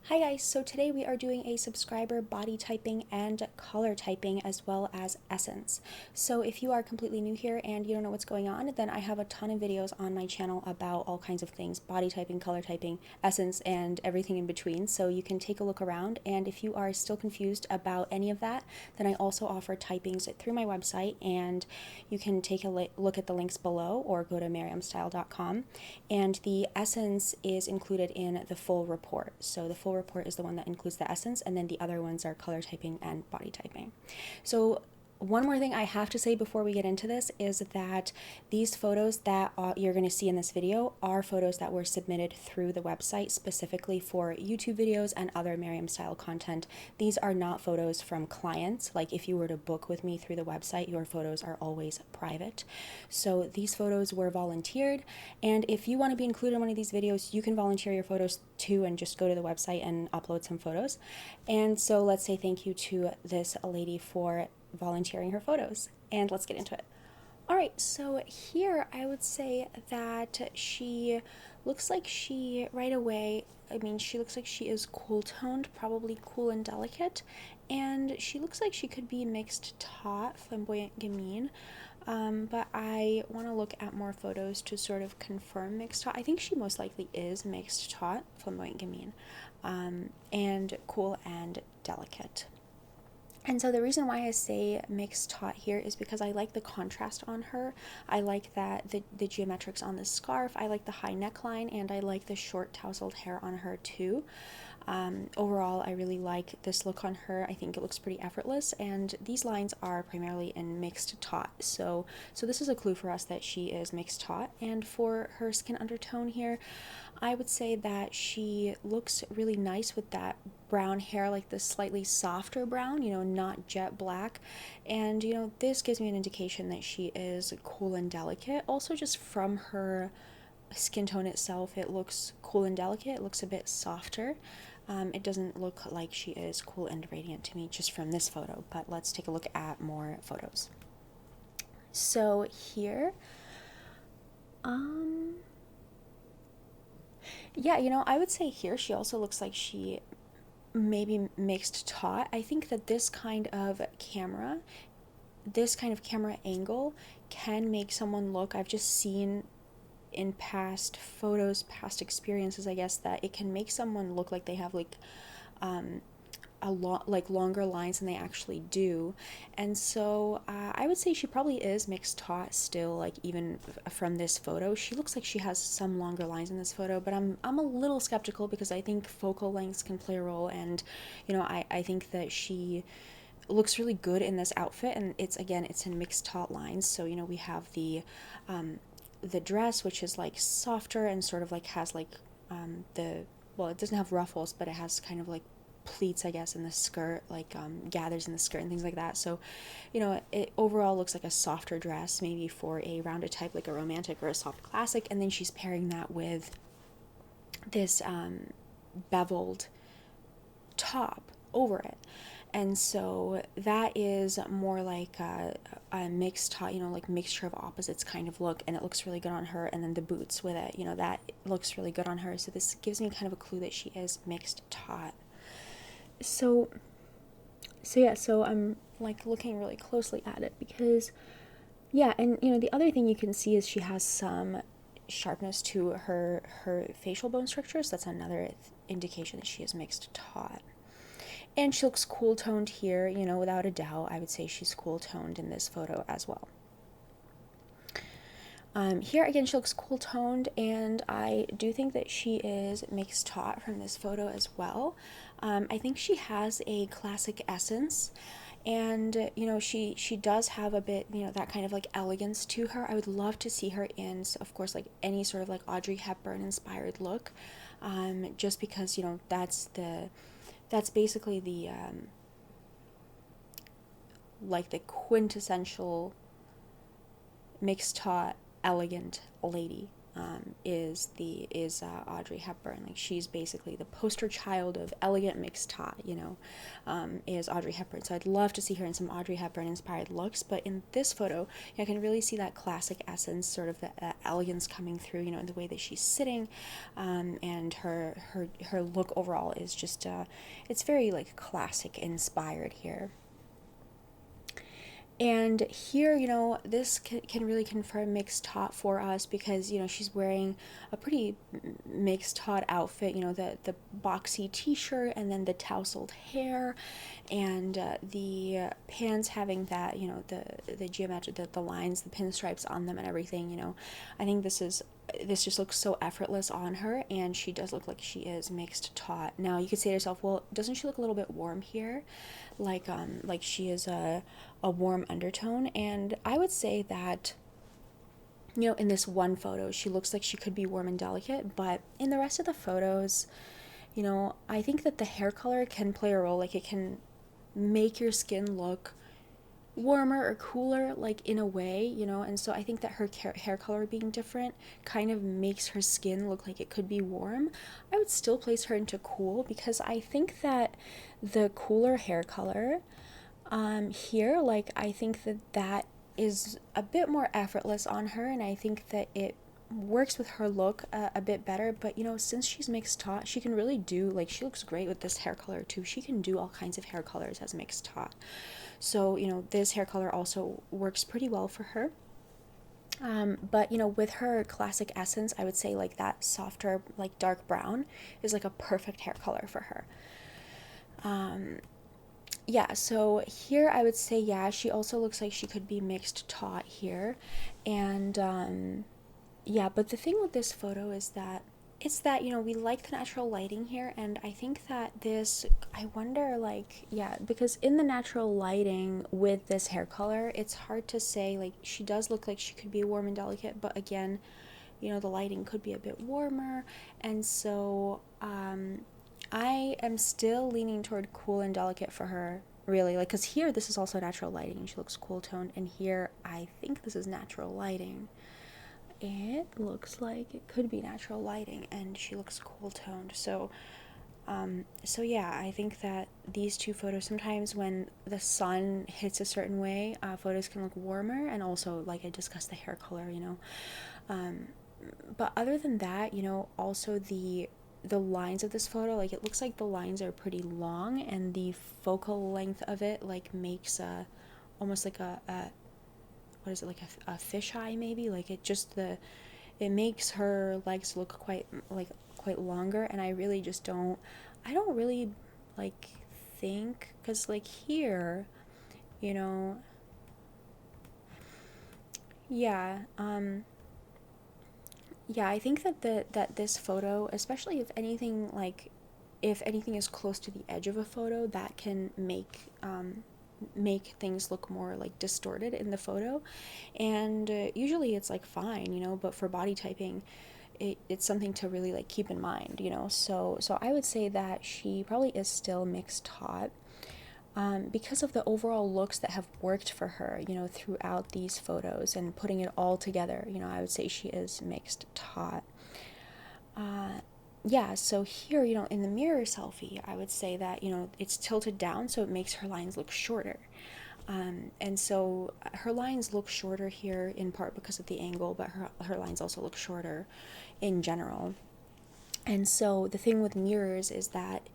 Hi guys, so today we are doing a subscriber body typing and color typing as well as essence. So if you are completely new here and you don't know what's going on, then I have a ton of videos on my channel about all kinds of things, body typing, color typing, essence, and everything in between. So you can take a look around, and if you are still confused about any of that, then I also offer typings through my website, and you can take a look at the links below or go to miriamstyle.com. And the essence is included in the full report. So the full report is the one that includes the essence, and then the other ones are color typing and body typing. So one more thing I have to say before we get into this is that these photos that you're going to see in this video are photos that were submitted through the website specifically for YouTube videos and other Miriam style content. These are not photos from clients. Like if you were to book with me through the website, your photos are always private. So these photos were volunteered, and if you want to be included in one of these videos, you can volunteer your photos too and just go to the website and upload some photos. And so let's say thank you to this lady for volunteering her photos, and let's get into it. All right, so here I would say that she looks like right away, she looks like she is cool toned, probably cool and delicate, and she looks like she could be mixed-taut, flamboyant-gamine. But I want to look at more photos to sort of confirm mixed-taut. I think she most likely is mixed-taut, flamboyant-gamine, and cool and delicate. And so the reason why I say mixed-taut here is because I like the contrast on her. I like that the geometrics on the scarf, I like the high neckline, and I like the short tousled hair on her too. Overall, I really like this look on her. I think it looks pretty effortless, and these lines are primarily in mixed-taut. So this is a clue for us that she is mixed-taut. And for her skin undertone here, I would say that she looks really nice with that brown hair, like the slightly softer brown, not jet black. And, this gives me an indication that she is cool and delicate. Also, just from her skin tone itself, it looks cool and delicate. It looks a bit softer. It doesn't look like she is cool and radiant to me just from this photo, but let's take a look at more photos. So here, yeah, I would say here she also looks like she maybe mixed-taut. I think that this kind of camera angle can make someone look, I've just seen in past photos, past experiences, I guess, that it can make someone look like they have longer lines than they actually do. And so I would say she probably is mixed-taut still, like even from this photo. She looks like she has some longer lines in this photo, but I'm a little skeptical because I think focal lengths can play a role, and I think that she looks really good in this outfit, and it's in mixed-taut lines. So we have the dress, which is like softer and sort of like has like it doesn't have ruffles, but it has kind of like pleats, I guess, in the skirt, like gathers in the skirt and things like that. So it overall looks like a softer dress, maybe for a rounded type, like a romantic or a soft classic. And then she's pairing that with this beveled top over it. And so that is more like a mixed-taut, like mixture of opposites kind of look, and it looks really good on her. And then the boots with it, that looks really good on her. So this gives me kind of a clue that she is mixed-taut. So I'm like looking really closely at it because, yeah, and the other thing you can see is she has some sharpness to her facial bone structures. That's another indication that she is mixed-taut. And she looks cool toned here, without a doubt. I would say she's cool toned in this photo as well. Here again, she looks cool toned, and I do think that she is mixed-taut from this photo as well. I think she has a classic essence, and she does have a bit, that kind of like elegance to her. I would love to see her in, of course, like any sort of like Audrey Hepburn inspired look, just because that's basically the like the quintessential mixed-taut elegant lady. is Audrey Hepburn. Like, she's basically the poster child of elegant mixed-taut, is Audrey Hepburn. So I'd love to see her in some Audrey Hepburn inspired looks, but in this photo, I can really see that classic essence, sort of the elegance coming through, in the way that she's sitting, and her look overall is just it's very like classic inspired here. And here, this can really confirm mixed-taut for us because, she's wearing a pretty mixed-taut outfit, the boxy t-shirt and then the tousled hair and the pants having that, the geometric, the lines, the pinstripes on them and everything, I think this just looks so effortless on her, and she does look like she is mixed-taut. Now, you could say to yourself, well, doesn't she look a little bit warm here? Like she is a warm undertone, and I would say that, in this one photo, she looks like she could be warm and delicate, but in the rest of the photos, I think that the hair color can play a role. Like, it can make your skin look warmer or cooler, like, in a way, and so I think that her hair color being different kind of makes her skin look like it could be warm. I would still place her into cool because I think that the cooler hair color here, like, I think that is a bit more effortless on her, and I think that it works with her look a bit better. But since she's mixed-taut, she can really do, like, she looks great with this hair color too. She can do all kinds of hair colors as mixed-taut. So, this hair color also works pretty well for her. But, with her classic essence, I would say, like, that softer, like, dark brown is, like, a perfect hair color for her. Yeah, so here I would say, yeah, she also looks like she could be mixed-taut here. And, yeah, but the thing with this photo is that we like the natural lighting here, and I think that I wonder, like, yeah, because in the natural lighting with this hair color, it's hard to say, like, she does look like she could be warm and delicate, but again, the lighting could be a bit warmer, and so I am still leaning toward cool and delicate for her, really, like, because here this is also natural lighting, and she looks cool toned, and here I think this is natural lighting. It looks like it could be natural lighting, and she looks cool toned. So yeah, I think that these two photos, sometimes when the sun hits a certain way, photos can look warmer, and also, like I discussed, the hair color, but other than that, also the lines of this photo, like, it looks like the lines are pretty long, and the focal length of it, like, makes almost like a what is it, like a fisheye maybe, like, it makes her legs look quite longer, and I really just don't really, like, think, because, like, here, yeah, yeah, I think that this photo, especially if anything is close to the edge of a photo, that can make things look more, like, distorted in the photo, and usually it's, like, fine, but for body typing, it's something to really, like, keep in mind, so I would say that she probably is still mixed-taut, because of the overall looks that have worked for her, throughout these photos, and putting it all together, I would say she is mixed-taut. Yeah, so here, in the mirror selfie, I would say that, it's tilted down, so it makes her lines look shorter. And so her lines look shorter here in part because of the angle, but her lines also look shorter in general. And so the thing with mirrors is that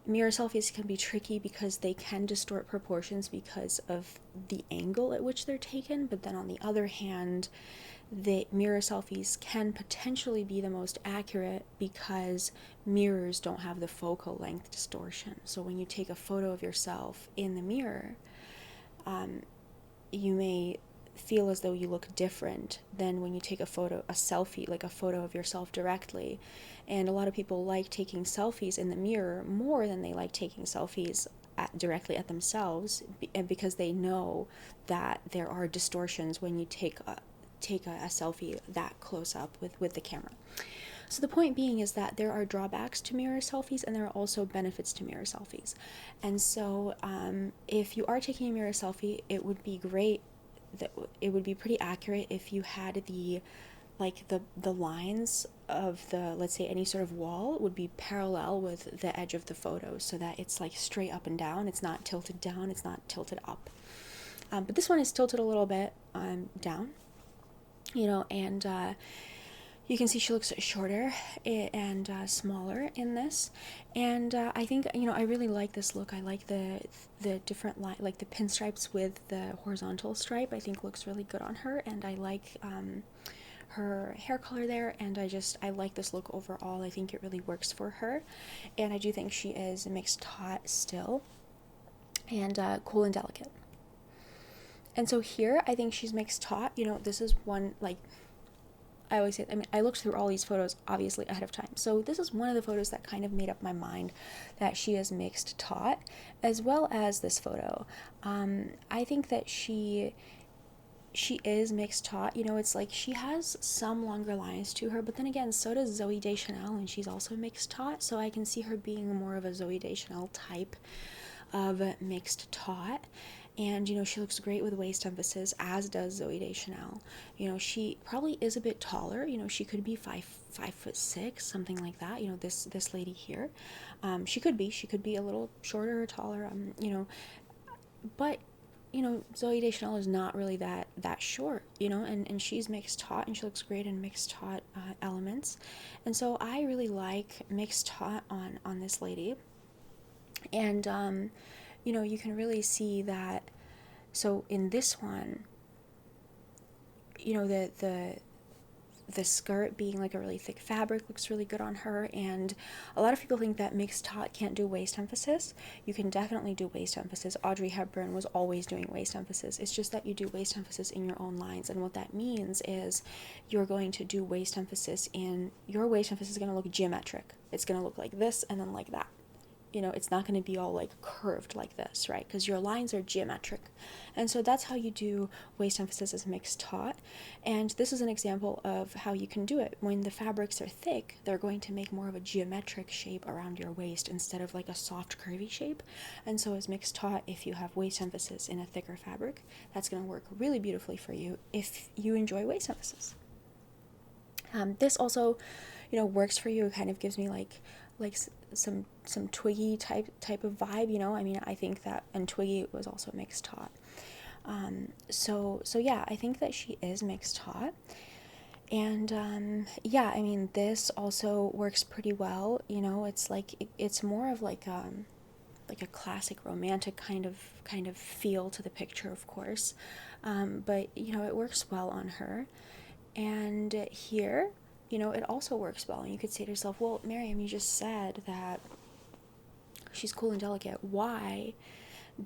mirror selfies can be tricky because they can distort proportions because of the angle at which they're taken, but then on the other hand, the mirror selfies can potentially be the most accurate because mirrors don't have the focal length distortion. So when you take a photo of yourself in the mirror, you may feel as though you look different than when you take a selfie, like a photo of yourself directly. And a lot of people like taking selfies in the mirror more than they like taking selfies directly at themselves, because they know that there are distortions when you take a selfie that close up with the camera. So the point being is that there are drawbacks to mirror selfies, and there are also benefits to mirror selfies. And so if you are taking a mirror selfie, it would be great, it would be pretty accurate if you had the like the lines of the, let's say, any sort of wall would be parallel with the edge of the photo, so that it's like straight up and down. It's not tilted down, it's not tilted up. But this one is tilted a little bit down, and you can see she looks shorter and smaller in this. And I think, I really like this look. I like the different like the pinstripes with the horizontal stripe, I think looks really good on her. And I like her hair color there, and I like this look overall. I think it really works for her, and I do think she is mixed taut still, and cool and delicate. And so here I think she's mixed taut. This is one, like I always say, I looked through all these photos obviously ahead of time, so this is one of the photos that kind of made up my mind that she is mixed taut, as well as this photo. I think that she is mixed taut. It's like she has some longer lines to her, but then again, so does Zoe Deschanel, and she's also mixed taut, so I can see her being more of a Zoe Deschanel type of mixed taut. And she looks great with waist emphasis, as does Zoe Deschanel. She probably is a bit taller. She could be 5'6", something like that. This lady here, she could be a little shorter or taller. But Zoe Deschanel is not really that short, and she's mixed taut, and she looks great in mixed taut elements. And so I really like mixed taut on this lady. And you can really see that. So in this one, the skirt being like a really thick fabric looks really good on her. And a lot of people think that mixed taut can't do waist emphasis. You can definitely do waist emphasis. Audrey Hepburn was always doing waist emphasis. It's just that you do waist emphasis in your own lines, and what that means is you're going to do waist emphasis in your waist emphasis is going to look geometric. It's going to look like this and then like that. It's not going to be all like curved like this, right? Because your lines are geometric. And so that's how you do waist emphasis as mixed taut. And this is an example of how you can do it. When the fabrics are thick, they're going to make more of a geometric shape around your waist instead of like a soft curvy shape. And so as mixed taut, if you have waist emphasis in a thicker fabric, that's going to work really beautifully for you if you enjoy waist emphasis. This also, works for you. It kind of gives me like some Twiggy type of vibe. I think that, and Twiggy was also mixed taut. So yeah, I think that she is mixed taut. And this also works pretty well. It's like it's more of like a classic romantic kind of feel to the picture, of course. But it works well on her. And here, it also works well. And you could say to yourself, well, Miriam, you just said that she's cool and delicate. Why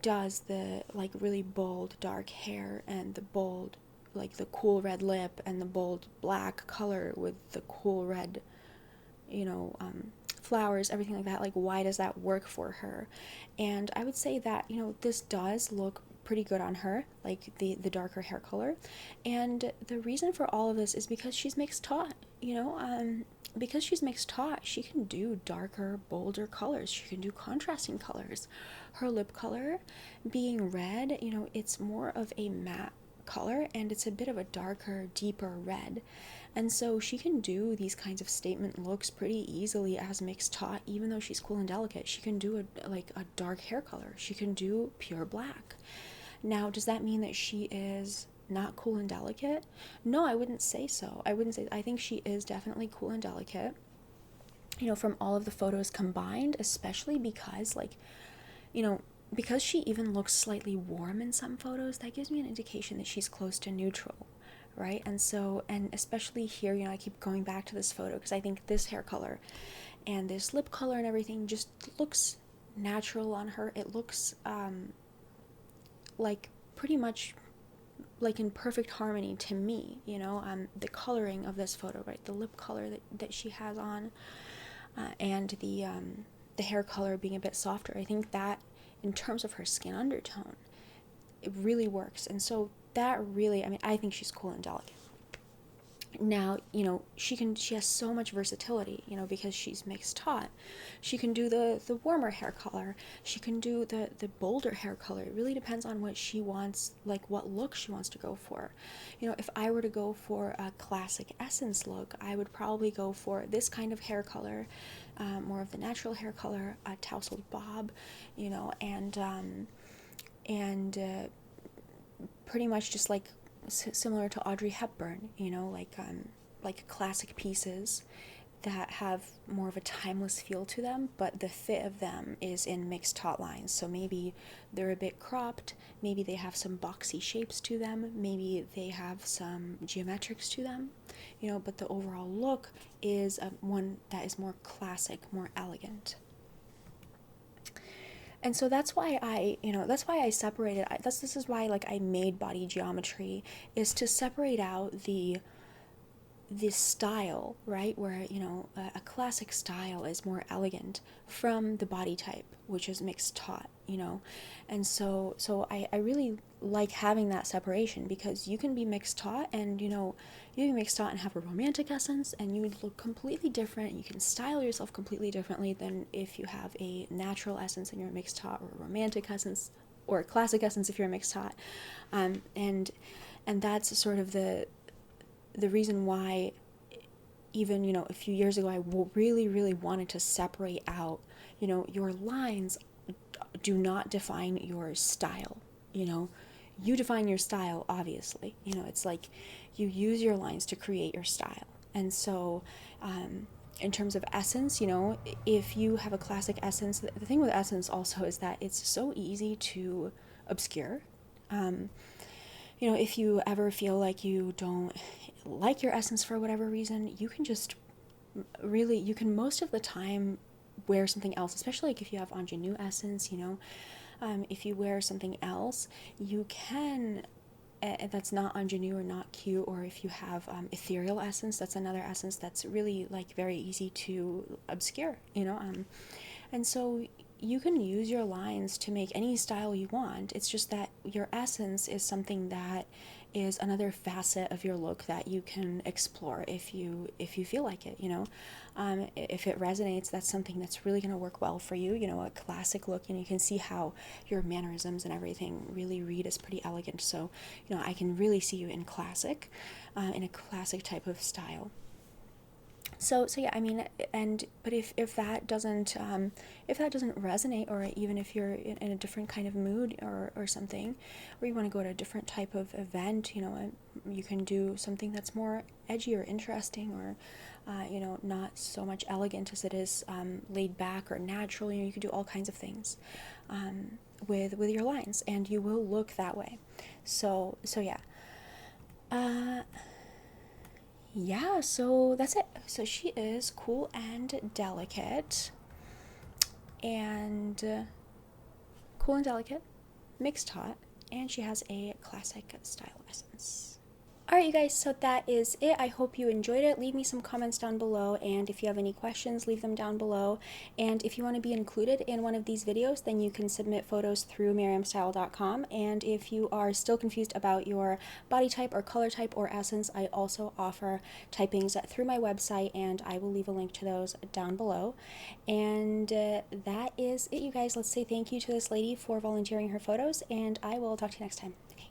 does the like really bold dark hair and the bold, like the cool red lip and the bold black color with the cool red, flowers, everything like that, like why does that work for her? And I would say that, this does look pretty good on her, like the darker hair color. And the reason for all of this is because she's mixed taut. Because she's mixed taut, she can do darker, bolder colors. She can do contrasting colors. Her lip color being red, it's more of a matte color, and it's a bit of a darker, deeper red. And so she can do these kinds of statement looks pretty easily as mixed taut, even though she's cool and delicate. She can do a dark hair color. She can do pure black. Now, does that mean that she is not cool and delicate? No, I wouldn't say so. I think she is definitely cool and delicate, from all of the photos combined, especially because because she even looks slightly warm in some photos. That gives me an indication that she's close to neutral, right? And so, and especially here, I keep going back to this photo because I think this hair color and this lip color and everything just looks natural on her. It looks like pretty much like in perfect harmony to me, the coloring of this photo, right? The lip color that she has on, and the hair color being a bit softer. I think that in terms of her skin undertone, it really works. And so that really, I think she's cool and delicate. Now, she has so much versatility, because she's mixed-taut. She can do the warmer hair color. She can do the bolder hair color. It really depends on what she wants, like what look she wants to go for. If I were to go for a classic Essence look, I would probably go for this kind of hair color, more of the natural hair color, a tousled bob, and pretty much just like similar to Audrey Hepburn, like classic pieces that have more of a timeless feel to them, but the fit of them is in mixed-taut lines. So maybe they're a bit cropped, maybe they have some boxy shapes to them, maybe they have some geometrics to them, but the overall look is one that is more classic, more elegant. And so that's why I separated. This is why like I made body geometry, is to separate out this style, right? Where a classic style is more elegant from the body type, which is mixed-taut, and so I really like having that separation, because you can be mixed-taut and you can be mixed-taut and have a romantic essence, and you would look completely different. You can style yourself completely differently than if you have a natural essence and you're mixed-taut, or a romantic essence, or a classic essence if you're mixed-taut, and that's sort of the reason why, even a few years ago, I really wanted to separate out, your lines do not define your style. You define your style, obviously. It's like you use your lines to create your style. And so in terms of essence, if you have a classic essence, the thing with essence also is that it's so easy to obscure. If you ever feel like you don't like your essence for whatever reason, you can most of the time wear something else, especially like if you have ingenue essence, if you wear something else, you can, that's not ingenue or not cute, or if you have ethereal essence, that's another essence that's really like very easy to obscure, and so you can use your lines to make any style you want. It's just that your essence is something that is another facet of your look that you can explore if you feel like it. If it resonates, that's something that's really going to work well for you. A classic look, and you can see how your mannerisms and everything really read as pretty elegant. So I can really see you in classic, in a classic type of style. So yeah, but if that doesn't resonate, or even if you're in a different kind of mood or something, or you want to go to a different type of event, you can do something that's more edgy or interesting, or not so much elegant as it is laid back or natural. You can do all kinds of things with your lines, and you will look that way. So yeah. Yeah, so that's it. So she is cool and delicate, mixed-taut, and she has a classic style essence. Alright, you guys, so that is it. I hope you enjoyed it. Leave me some comments down below, and if you have any questions, leave them down below. And if you want to be included in one of these videos, then you can submit photos through miriamstyle.com. And if you are still confused about your body type or color type or essence, I also offer typings through my website, and I will leave a link to those down below. And that is it, you guys. Let's say thank you to this lady for volunteering her photos, and I will talk to you next time. Okay.